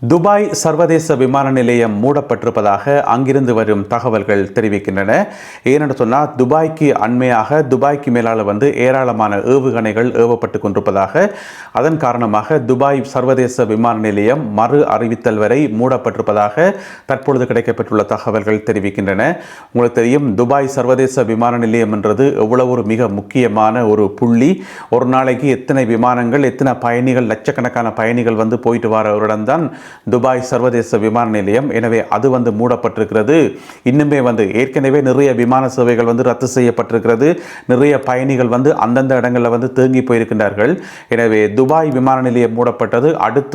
Dubai சர்வதேச விமான நிலையம் மூடப்பட்டிருப்பதாக அங்கிருந்து வரும் தகவல்கள் தெரிவிக்கின்றன. ஏனென்று சொன்னால் துபாய்க்கு அண்மையாக துபாய்க்கு மேலால் ஏராளமான ஏவுகணைகள் ஏவப்பட்டு கொண்டிருப்பதாக, அதன் காரணமாக துபாய் சர்வதேச விமான நிலையம் மறு அறிவித்தல் வரை மூடப்பட்டிருப்பதாக தற்பொழுது கிடைக்கப்பட்டுள்ள தகவல்கள் தெரிவிக்கின்றன. உங்களுக்கு தெரியும், துபாய் சர்வதேச விமான நிலையம் என்றது எவ்வளவு ஒரு மிக முக்கியமான ஒரு புள்ளி. ஒரு நாளைக்கு எத்தனை விமானங்கள், எத்தனை பயணிகள், லட்சக்கணக்கான பயணிகள் போயிட்டு வர ஒரு இடம்தான் துபாய் சர்வதேச விமான நிலையம். எனவே அது மூடப்பட்டிருக்கிறது. இன்னுமே ஏற்கனவே நிறைய விமான சேவைகள் ரத்து செய்யப்பட்டிருக்கிறது. நிறைய பயணிகள் அந்தந்த இடங்களில் தேங்கி போயிருக்கின்றார்கள். எனவே துபாய் விமான நிலையம் மூடப்பட்டது அடுத்த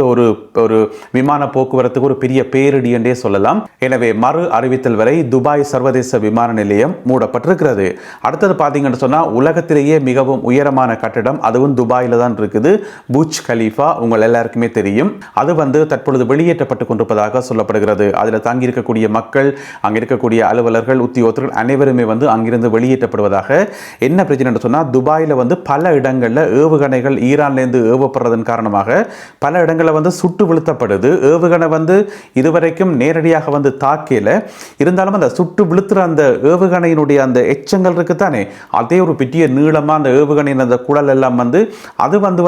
ஒரு விமான போக்குவரத்துக்கு ஒரு பெரிய பேரிடி என்றே சொல்லலாம். எனவே மறு அறிவித்தல் வரை துபாய் சர்வதேச விமான நிலையம் மூடப்பட்டிருக்கிறது. அடுத்தது பார்த்தீங்கன்னு சொன்னா, உலகத்திலேயே மிகவும் உயரமான கட்டிடம் அதுவும் துபாயில தான் இருக்குது. புர்ஜ் கலீஃபா உங்கள் எல்லாருக்குமே தெரியும். அது தற்பொழுது வெளியேற்றப்பட்டுக் கொண்டிருப்பதாக சொல்லப்படுகிறது. அதில் தங்கி இருக்கக்கூடிய மக்கள், அங்க இருக்கக்கூடிய அலுவலர்கள், உத்தியோகத்தர்கள் அனைவருமே அங்கிருந்து வெளியேற்றப்படுவதாக. என்ன பிரச்சனை என்று சொன்னால், துபாயில பல இடங்களில் ஏவுகணைகள் ஈரான்லேருந்து ஏவப்படுறதன் காரணமாக பல இடங்களில் சுட்டு வீழ்த்தப்படுது. ஏவுகணை இதுவரைக்கும் நேரடியாக தாக்கல, இருந்தாலும் அந்த சுட்டு வீழ்த்துற அந்த ஏவுகணையினுடைய அந்த எச்சங்கள் இருக்குத்தானே, அதே ஒரு பெரிய நீளமா அந்த ஏவுகணையின் அந்த குழல் எல்லாம்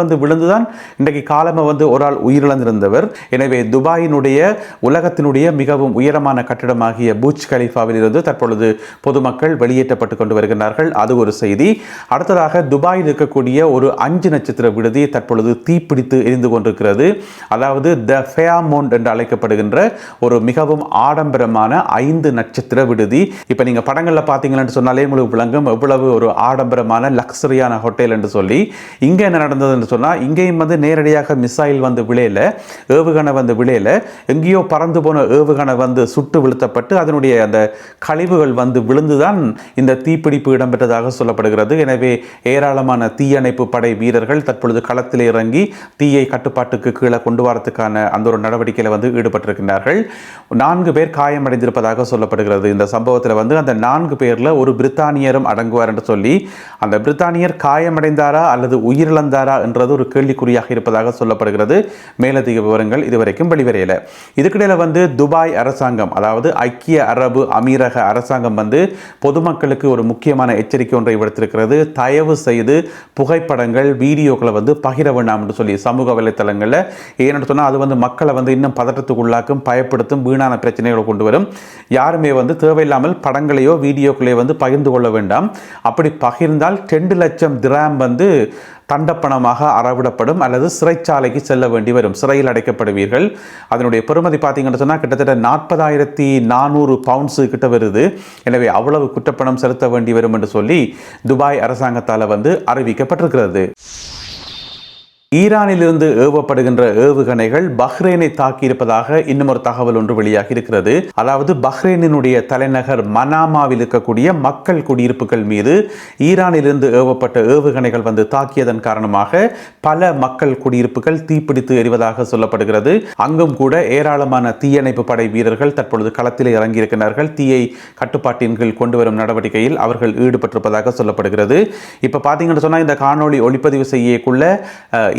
அது விழுந்துதான் இன்றைக்கு காலமா ஒரு ஆள் உயிரிழந்திருந்தவர். எனவே துபாயினுடைய உலகத்தினுடைய மிகவும் உயரமான கட்டிடமாகிய புர்ஜ் கலீஃபாவில் இருந்து தற்பொழுது பொதுமக்கள் வெளியேற்றப்பட்டு கொண்டு வருகிறார்கள். அது ஒரு செய்தி. அடுத்ததாக துபாயில் இருக்கக்கூடிய ஒரு 5 நட்சத்திர விடுதி தற்பொழுது தீப்பிடித்து எரிந்து கொண்டிருக்கிறது. அதாவது த ஃபேமோண்ட் என்று அழைக்கப்படுகின்ற ஒரு மிகவும் ஆடம்பரமான 5 நட்சத்திர விடுதி. இப்ப நீங்க படங்கள்ல பாத்தீங்கன்னு சொன்னாலே உங்களுக்கு விளங்கும் எவ்வளவு ஒரு ஆடம்பரமான லக்ஸரியான ஹோட்டல் என்று சொல்லி. இங்க என்ன நடந்தது என்று சொன்னா, இங்கேயும் நேரடியாக மிசைல் விளையல, ஏவுகணை விளையல, எங்கேயோ பறந்து போன ஏவுகணை சுட்டு வீழ்த்தப்பட்டு அதனுடைய அந்த கழிவுகள் விழுந்துதான் இந்த தீப்பிடிப்பு இடம்பெற்றதாக சொல்லப்படுகிறது. எனவே ஏராளமான தீயணைப்பு படை வீரர்கள் தற்பொழுது களத்தில் இறங்கி தீயை கட்டுப்பாட்டுக்கு கீழே கொண்டு வரதுக்கான அந்த ஒரு நடவடிக்கையில் ஈடுபட்டிருக்கிறார்கள். 4 பேர் காயமடைந்திருப்பதாக சொல்லப்படுகிறது. இந்த சம்பவத்தில் அந்த 4 பேர்ல ஒரு பிரித்தானியரும் அடங்குவார் என்று சொல்லி, அந்த பிரித்தானியர் காயமடைந்தாரா அல்லது உயிரிழந்தாரா என்றது ஒரு கேள்விக்குறியாக இருப்பதாக சொல்லப்படுகிறது. மேலதிக விவரங்கள் இதுவரைக்கும் வெளிவரையில. இதுக்கிடையில துபாய் அரசாங்கம், அதாவது ஐக்கிய அரபு அமீரக அரசாங்கம் பொதுமக்களுக்கு ஒரு முக்கியமான எச்சரிக்கை ஒன்றை விடுத்திருக்கிறது. தயவு செய்து புகைப்படங்கள், வீடியோக்களை பகிர வேண்டாம் என்று சொல்லி சமூக வலைத்தளங்களில். ஏன்னு சொன்னால் அது மக்களை இன்னும் பதற்றத்துக்குள்ளாக்கும், பயப்படுத்தும், வீணான பிரச்சனைகளை கொண்டு வரும். யாருமே தேவையில்லாமல் படங்களையோ வீடியோக்களையோ பகிர்ந்து கொள்ள வேண்டாம். அப்படி பகிர்ந்தால் 2 லட்சம் திராம் தண்டப்பணமாக அறவிடப்படும் அல்லது சிறைச்சாலைக்கு செல்ல வேண்டி வரும், சிறையில் அடைக்கப்படுவீர்கள். அதனுடைய பெறுமதி பார்த்தீங்கன்னு சொன்னால் கிட்டத்தட்ட 40,400 பவுண்ட்ஸ் கிட்ட வருது. எனவே அவ்வளவு குற்றப்பணம் செலுத்த வேண்டி வரும் என்று சொல்லி துபாய் அரசாங்கத்தால் அறிவிக்கப்பட்டிருக்கிறது. ஈரானிலிருந்து ஏவப்படுகின்ற ஏவுகணைகள் பஹ்ரைனை தாக்கியிருப்பதாக இன்னும் ஒரு தகவல் ஒன்று வெளியாகி இருக்கிறது. அதாவது பஹ்ரைனினுடைய தலைநகர் மனாமாவில் இருக்கக்கூடிய மக்கள் குடியிருப்புகள் மீது ஈரானிலிருந்து ஏவப்பட்ட ஏவுகணைகள் தாக்கியதன் காரணமாக பல மக்கள் குடியிருப்புகள் தீப்பிடித்து எரிவதாக சொல்லப்படுகிறது. அங்கும் கூட ஏராளமான தீயணைப்பு படை வீரர்கள் தற்பொழுது களத்தில் இறங்கியிருக்கிறார்கள். தீயை கட்டுப்பாட்டின் கீழ் கொண்டு வரும் நடவடிக்கையில் அவர்கள் ஈடுபட்டிருப்பதாக சொல்லப்படுகிறது. இப்ப பாத்தீங்கன்னு சொன்னா, இந்த காணொளி ஒளிப்பதிவு செய்யக்குள்ள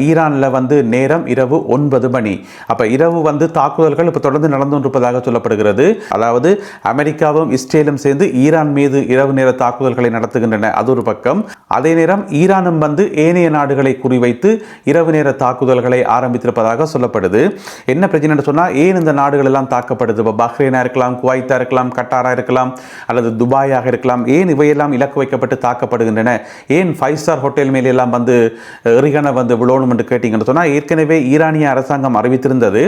ஈரான்ல நேரம் இரவு 9 மணி. அப்ப இரவு தாக்குதல்கள் இப்ப தொடர்ந்து நடந்து கொண்டிருப்பதாக சொல்லப்படுகிறது. அதாவது அமெரிக்காவும் இஸ்ரேலும் சேர்ந்து ஈரான் மீது இரவு நேர தாக்குதல்களை நடத்துகின்றன, அது ஒரு பக்கம். அதே நேரம் ஈரானும் ஏனைய நாடுகளை குறிவைத்து இரவு நேர தாக்குதல்களை ஆரம்பித்திருப்பதாக சொல்லப்படுது. என்ன பிரச்சனை சொன்னா, ஏன் இந்த நாடுகள் எல்லாம் தாக்கப்படுது? பஹ்ரைனா இருக்கலாம், குவைத்தா இருக்கலாம், கட்டாரா இருக்கலாம், அல்லது துபாயாக இருக்கலாம். ஏன் இவையெல்லாம் இலக்கு வைக்கப்பட்டு தாக்கப்படுகின்றன? ஏன் 5 ஸ்டார் ஹோட்டல் மேலே எல்லாம் எரிகணை விழணும் என்று கேட்டீங்கன்னு சொன்னா, ஏற்கனவே ஈரானிய அரசாங்கம் அறிவித்திருந்தது,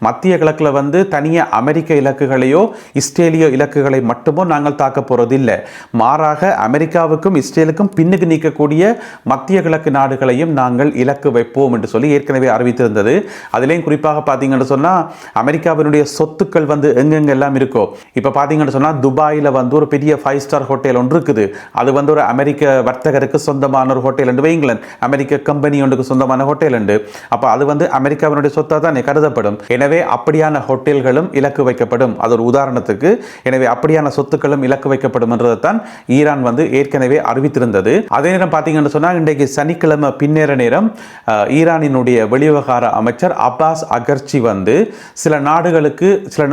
மத்திய கிழக்குல தனிய அமெரிக்க இலக்குகளையோ இஸ்ரேலிய இலக்குகளை மட்டுமோ நாங்கள் தாக்க போறதில்லை, மாறாக அமெரிக்காவுக்கும் இஸ்ரேலுக்கும் பின்னுக்கு நீக்கக்கூடிய மத்திய கிழக்கு நாடுகளையும் நாங்கள் இலக்கு வைப்போம் என்று சொல்லி ஏற்கனவே அறிவித்திருந்தது. அதிலேயும் குறிப்பாக பார்த்தீங்கன்னு சொன்னா, அமெரிக்காவினுடைய சொத்துக்கள் எங்கெங்க எல்லாம் இருக்கோ, இப்ப பார்த்தீங்கன்னு சொன்னா துபாயில ஒரு பெரிய 5 ஸ்டார் ஹோட்டல் ஒன்று இருக்குது. அது ஒரு அமெரிக்க வர்த்தகருக்கு சொந்தமான ஒரு ஹோட்டல் என்று வைங்களேன், அமெரிக்க கம்பெனி ஒன்றுக்கு சொந்தமான ஹோட்டல் உண்டு. அப்போ அது வந்து அமெரிக்காவினுடைய சொத்தாக தான் கருதப்படும். எனவே அப்படியான ஹோட்டல்களும் இலக்கு வைக்கப்படும். அது ஒரு உதாரணத்துக்கு. எனவே அப்படியான சொத்துக்களும் இலக்கு வைக்கப்படும் என்றதைத்தான் ஈரான் வந்து ஏற்கனவே அறிவித்திருந்தது. அதே நேரம் பார்த்தீங்கன்னு சொன்னால் இன்றைக்கு சனிக்கிழமை பின்னேற நேரம் ஈரானினுடைய வெளிவிவகார அமைச்சர் அப்பாஸ் அகர்ச்சி வந்து சில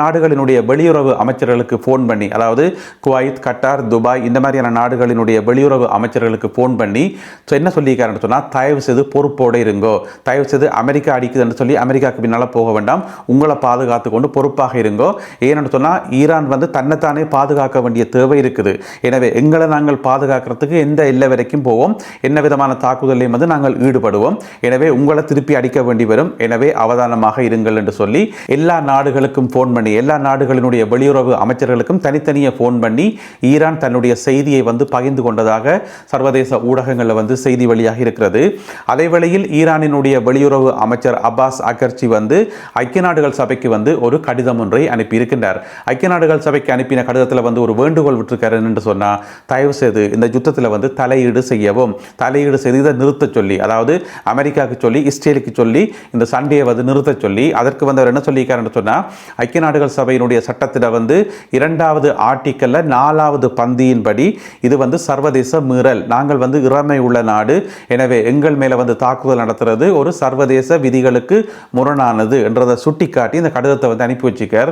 நாடுகளினுடைய வெளியுறவு அமைச்சர்களுக்கு ஃபோன் பண்ணி, அதாவது குவைத், கட்டார், துபாய் இந்த மாதிரியான நாடுகளினுடைய வெளியுறவு அமைச்சர்களுக்கு ஃபோன் பண்ணி என்ன சொல்லியிருக்காருன்னு சொன்னால், தயவு செய்து பொறுப்போடு இருங்கோ, தயவு செய்து அமெரிக்கா அடிக்குதுன்னு சொல்லி அமெரிக்காவுக்கு பின்னால் போக வேண்டாம், உங்களை பாதுகாத்து கொண்டு பொறுப்பாக இருங்கோ. ஏன்னு சொன்னால் ஈரான் வந்து தன்னைத்தானே பாதுகாக்க வேண்டிய தேவை இருக்குது. எனவே எங்களை நாங்கள் பாதுகாக்கிறதுக்கு எந்த எல்லை வரைக்கும் போவோம், என்ன விதமான தாக்குதலையும் வந்து நாங்கள் ஈடுபடுவோம். எனவே உங்களை திருப்பி அடிக்க வேண்டி வரும். எனவே அவதானமாக இருங்கள் என்று சொல்லி எல்லா நாடுகளுக்கும் ஃபோன் பண்ணி, எல்லா நாடுகளினுடைய வெளியுறவு அமைச்சர்களுக்கும் தனித்தனியே ஃபோன் பண்ணி ஈரான் தன்னுடைய செய்தியை வந்து பகிர்ந்து கொண்டதாக சர்வதேச ஊடகங்களில் வந்து செய்தி வழியாக இருக்கிறது. அதே வேளையில் ஈரானினுடைய வெளியுறவு அமைச்சர் அப்பாஸ் அகர்ச்சி வந்து ஐக்கிய நாடுகள் சபைக்கு வந்து ஒரு கடிதம் ஒன்றை அனுப்பியிருக்கின்றார். ஐக்கிய நாடுகள் சபைக்கு அனுப்பின கடிதத்தில் வந்து ஒரு வேண்டுகோள் விட்டிருக்காரு என்று சொன்னால், தயவு செய்து இந்த யுத்தத்தில் வந்து தலையீடு செய்யவும், தலையீடு செய்து இதை நிறுத்த சொல்லி, அதாவது அமெரிக்காவுக்கு சொல்லி இஸ்ரேலுக்கு சொல்லி இந்த சண்டையை வந்து நிறுத்த சொல்லி, அதற்கு வந்து அவர் என்ன சொல்லியிருக்காருன்னு சொன்னால், ஐக்கிய நாடுகள் சபையினுடைய சட்டத்தில் வந்து 2வது ஆர்டிக்கல்ல 4வது பந்தியின்படி இது வந்து சர்வதேச மீறல், நாங்கள் வந்து இறைமை உள்ள நாடு, எனவே எங்கள் மேலே வந்து தாக்குதல் நடத்துறது ஒரு சர்வதேச விதிகளுக்கு முரணானது என்றதை சுட்டிக்காட்டி இந்த கடிதத்தை வந்து அனுப்பி வச்சுக்கார்.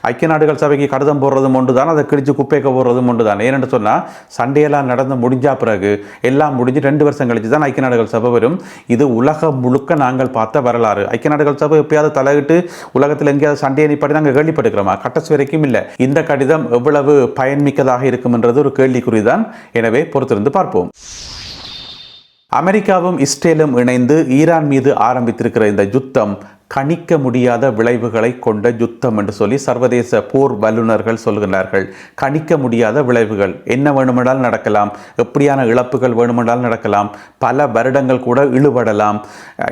ஐக்கிய நாடுகள் சபைக்கு கடிதம் போடுறதும் ஒன்று தான், அதை கிழிச்சு குப்பைக்க போடுறதும் ஒன்று தான். ஏன்னு சொன்னால் சண்டையெல்லாம் நடந்து முடிஞ்சா பிறகு எல்லாம் முடிஞ்சு 2 வருஷம் கழிச்சு தான் ஐக்கிய நாடுகள் சபை வரும். இது உலகம் முழுக்க நாங்கள் பார்த்த வரலாறு. ஐக்கிய நாடுகள் சபை எப்பயாவது தலையிட்டு உலகத்தில் எங்கேயாவது சண்டையை நிப்பாடி நாங்கள் கேள்விப்பட்டுக்கிறோமா? கட்டஸ் வரைக்கும் இல்லை. இந்த கடிதம் எவ்வளவு பயன்மிக்கதாக இருக்கும் என்றது ஒரு கேள்விக்குறிதான். எனவே பொறுத்திருந்து பார்ப்போம். அமெரிக்காவும் இஸ்ரேலும் இணைந்து ஈரான் மீது ஆரம்பித்திருக்கிற இந்த யுத்தம் கணிக்க முடியாத விளைவுகளை கொண்ட யுத்தம் என்று சொல்லி சர்வதேச போர் வல்லுநர்கள் சொல்கிறார்கள். கணிக்க முடியாத விளைவுகள், என்ன வேணுமென்றால் நடக்கலாம், எப்படியான இழப்புகள் வேணுமென்றால் நடக்கலாம், பல வருடங்கள் கூட இழுபடலாம்,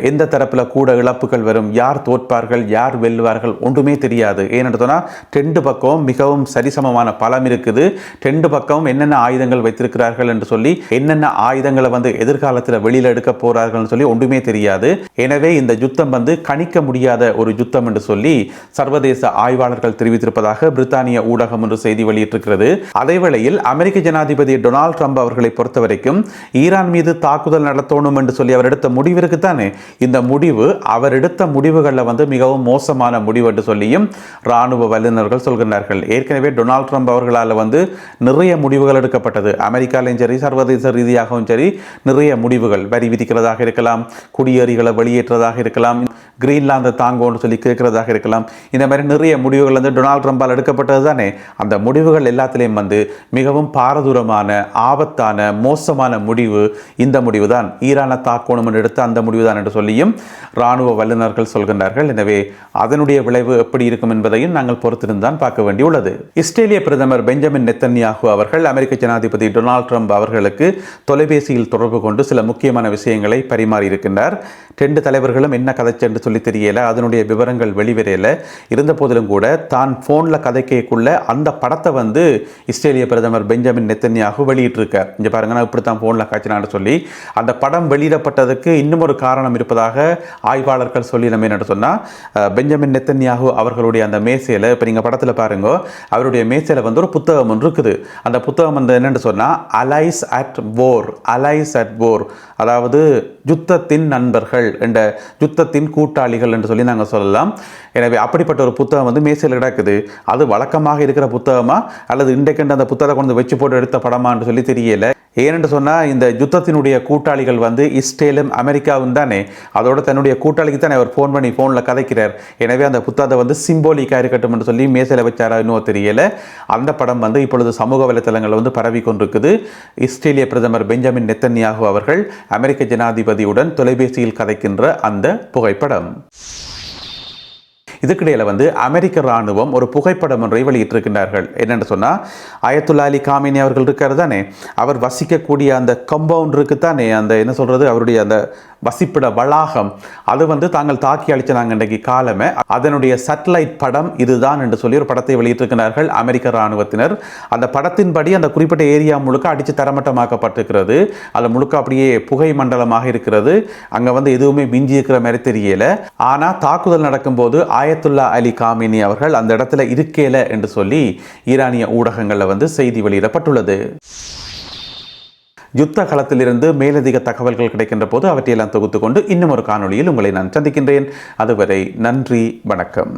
எந்த தரப்பில் கூட இழப்புகள் வரும், யார் தோற்பார்கள் யார் வெல்லுவார்கள் ஒன்றுமே தெரியாது. ஏன்னு சொன்னால் 2 பக்கம் மிகவும் சரிசமமான பலம் இருக்குது. 2 பக்கம் என்னென்ன ஆயுதங்கள் வைத்திருக்கிறார்கள் என்று சொல்லி, என்னென்ன ஆயுதங்களை வந்து எதிர்காலத்தில் வெளியில் எடுக்க போறார்கள் சொல்லி ஒன்றுமே தெரியாது. எனவே இந்த யுத்தம் வந்து கணிக்க முடியாத ஒரு யுத்தம் என்று சொல்லி சர்வதேச ஆய்வாளர்கள் தெரிவித்திருப்பதாக பிரித்தானிய ஊடகம் என்று செய்தி வெளியிட்டிருக்கிறது. அதேவேளையில் அமெரிக்க ஜனாதிபதி டொனால்ட் ட்ரம்ப் அவர்களை பொறுத்தவரைக்கும் ஈரான் மீது தாக்குதல் நடத்தணும் என்று சொல்லி அவர் எடுத்த முடிவு இருக்குத்தானே, இந்த முடிவு அவர் எடுத்த முடிவுகளில் வந்து மிகவும் மோசமான முடிவு என்று சொல்லியும் ராணுவ வல்லுநர்கள் சொல்கிறார்கள். ஏற்கனவே டொனால்ட் ட்ரம்ப் அவர்களால் வந்து நிறைய முடிவுகள் எடுக்கப்பட்டது. அமெரிக்காலையும் சரி சர்வதேச ரீதியாகவும் சரி நிறைய முடிவுகள், வரி விதிக்கிறதாக இருக்கலாம், குடியேறிகளை வெளியேற்றதாக இருக்கலாம், கிரீன்லாந்தை தாங்கோன்னு சொல்லி கேட்கிறதாக இருக்கலாம். இந்த மாதிரி நிறைய முடிவுகள் வந்து டொனால்ட் ட்ரம்பால் எடுக்கப்பட்டது தானே. அந்த முடிவுகள் எல்லாத்திலையும் வந்து மிகவும் பாரதூரமான ஆபத்தான மோசமான முடிவு இந்த முடிவு தான், ஈரானை தாக்கணும் எடுத்த அந்த முடிவு தான் என்று சொல்லியும் இராணுவ வல்லுநர்கள் சொல்கின்றார்கள். எனவே அதனுடைய விளைவு எப்படி இருக்கும் என்பதையும் நாங்கள் பொறுத்திருந்தான் பார்க்க வேண்டியுள்ளது. இஸ்ரேலிய பிரதமர் பெஞ்சமின் நெத்தன்யாகு அவர்கள் அமெரிக்க ஜனாதிபதி டொனால்ட் ட்ரம்ப் அவர்களுக்கு தொலைபேசியில் தொடர்பு கொண்டு சில முக்கியமான விஷயங்களை பரிமாறி இருக்கின்றார். 2 தலைவர்களும் என்ன கதைச்சு என்று சொல்லி தெரியல, அதனுடைய விவரங்கள் வெளிவரையில. இருந்த போதிலும் கூட தான் போன்ல கதைக்குள்ள அந்த படத்தை வந்து இஸ்ரேலிய பிரதமர் பெஞ்சமின் நெத்தன்யாகு வெளியிட்டிருக்கார். இங்க பாருங்க, நான் இப்படித்தான் போன்ல காய்ச்சினான்னு சொல்லி அந்த படம் வெளியிடப்பட்டதுக்கு இன்னும் ஒரு காரணம் இருப்பதாக ஆய்வாளர்கள் சொல்லி நம்ம என்ன சொன்னா, பெஞ்சமின் நெத்தன்யாகு அவர்களுடைய அந்த மேசையில, இப்ப நீங்க படத்துல பாருங்க, அவருடைய மேசையில வந்து ஒரு புத்தகம் ஒன்று இருக்குது. அந்த புத்தகம் வந்து என்னன்னு சொன்னா allies at war, allies at war, அதாவது யுத்தத்தின் நண்பர்கள் என்ற யுத்தத்தின் கூட்டாளிகள் என்று சொல்லி நாங்கள் சொல்லலாம். எனவே அப்படிப்பட்ட ஒரு புத்தகம் வந்து மேசையில் கிடக்குது. அது வழக்கமாக இருக்கிற புத்தகமா அல்லது இன்றைக்கு அந்த புத்தகத்தை கொண்டு வச்சு போட்டு எடுத்த படமான்னு சொல்லி தெரியல. ஏனென்று சொன்னால் இந்த யுத்தத்தினுடைய கூட்டாளிகள் வந்து இஸ்ரேலும் அமெரிக்காவும் தானே. அதோட தன்னுடைய கூட்டாளிக்கு தானே அவர் ஃபோன் பண்ணி ஃபோனில் கதைக்கிறார். எனவே அந்த புத்தகத்தை வந்து சிம்போலிக்காக இருக்கட்டும் என்று சொல்லி மேசையில் வச்சாரா இன்னும் தெரியல. அந்த படம் வந்து இப்பொழுது சமூக வலைத்தளங்களில் வந்து பரவி கொண்டிருக்குது. இஸ்ரேலிய பிரதமர் பெஞ்சமின் நெத்தன்யாகு அவர்கள் அமெரிக்க ஜனாதிபதியுடன் தொலைபேசியில் கதைக்கின்ற அந்த புகைப்படம். இதுக்கிடையில் வந்து அமெரிக்க ராணுவம் ஒரு புகைப்படம் ஒன்றை வெளியிட்டிருக்கின்றார்கள். என்னென்னு சொன்னால், அயத்துல்லா அலி காமினி அவர்கள் இருக்கார் தானே, அவர் வசிக்கக்கூடிய அந்த கம்பவுண்ட் இருக்குத்தானே, அந்த என்ன சொல்கிறது, அவருடைய அந்த வசிப்பிட வளாகம் அது வந்து தாங்கள் தாக்கி அளிச்சாங்க இன்றைக்கு காலமே அதனுடைய சேட்டலைட் படம் இதுதான் என்று சொல்லி ஒரு படத்தை வெளியிட்டிருக்கிறார்கள் அமெரிக்க இராணுவத்தினர். அந்த படத்தின்படி அந்த குறிப்பிட்ட ஏரியா முழுக்க அடித்து தரமட்டமாக்கப்பட்டிருக்கிறது. அதில் முழுக்க அப்படியே புகை மண்டலமாக இருக்கிறது. அங்கே வந்து எதுவுமே மிஞ்சி இருக்கிற மாதிரி தெரியல. ஆனால் தாக்குதல் நடக்கும்போது ஆயத்துல்லா அலி காமினி அவர்கள் அந்த இடத்துல இருக்கேல என்று சொல்லி ஈரானிய ஊடகங்களில் வந்து செய்தி வெளியிடப்பட்டுள்ளது. யுத்த களத்திலிருந்து மேலதிக தகவல்கள் கிடைக்கின்ற போது அவற்றையெல்லாம் தொகுத்து கொண்டு இன்னும் ஒரு காணொளியில் உங்களை நான் சந்திக்கின்றேன். அதுவரை நன்றி, வணக்கம்.